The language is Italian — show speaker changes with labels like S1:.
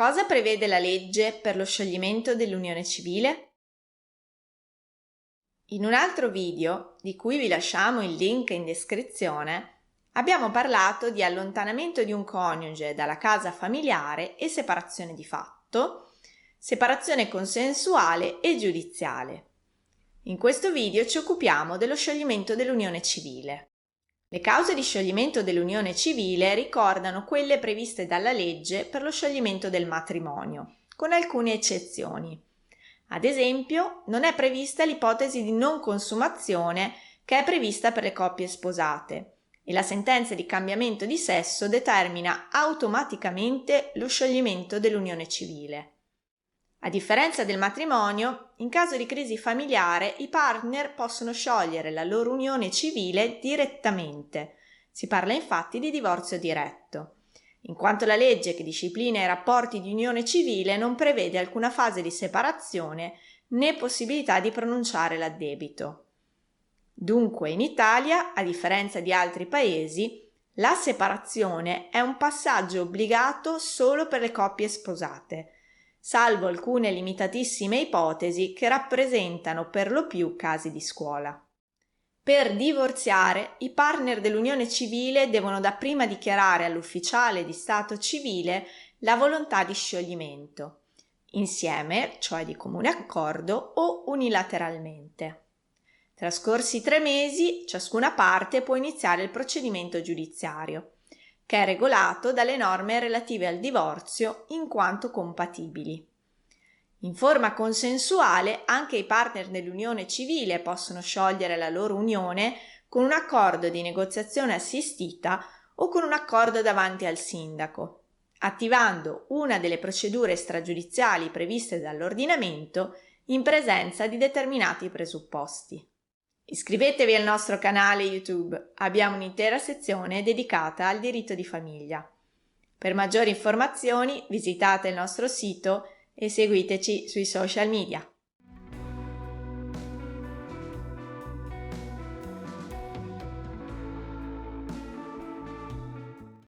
S1: Cosa prevede la legge per lo scioglimento dell'unione civile? In un altro video, di cui vi lasciamo il link in descrizione, abbiamo parlato di allontanamento di un coniuge dalla casa familiare e separazione di fatto, separazione consensuale e giudiziale. In questo video ci occupiamo dello scioglimento dell'unione civile. Le cause di scioglimento dell'unione civile ricordano quelle previste dalla legge per lo scioglimento del matrimonio, con alcune eccezioni. Ad esempio, non è prevista l'ipotesi di non consumazione che è prevista per le coppie sposate e la sentenza di cambiamento di sesso determina automaticamente lo scioglimento dell'unione civile. A differenza del matrimonio, in caso di crisi familiare, i partner possono sciogliere la loro unione civile direttamente. Si parla infatti di divorzio diretto, in quanto la legge che disciplina i rapporti di unione civile non prevede alcuna fase di separazione né possibilità di pronunciare l'addebito. Dunque, in Italia, a differenza di altri paesi, la separazione è un passaggio obbligato solo per le coppie sposate, salvo alcune limitatissime ipotesi che rappresentano per lo più casi di scuola. Per divorziare, i partner dell'unione civile devono dapprima dichiarare all'ufficiale di stato civile la volontà di scioglimento, insieme, cioè di comune accordo, o unilateralmente. Trascorsi 3 mesi, ciascuna parte può iniziare il procedimento giudiziario, che è regolato dalle norme relative al divorzio in quanto compatibili. In forma consensuale anche i partner dell'unione civile possono sciogliere la loro unione con un accordo di negoziazione assistita o con un accordo davanti al sindaco, attivando una delle procedure stragiudiziali previste dall'ordinamento in presenza di determinati presupposti. Iscrivetevi al nostro canale YouTube, abbiamo un'intera sezione dedicata al diritto di famiglia. Per maggiori informazioni visitate il nostro sito e seguiteci sui social media.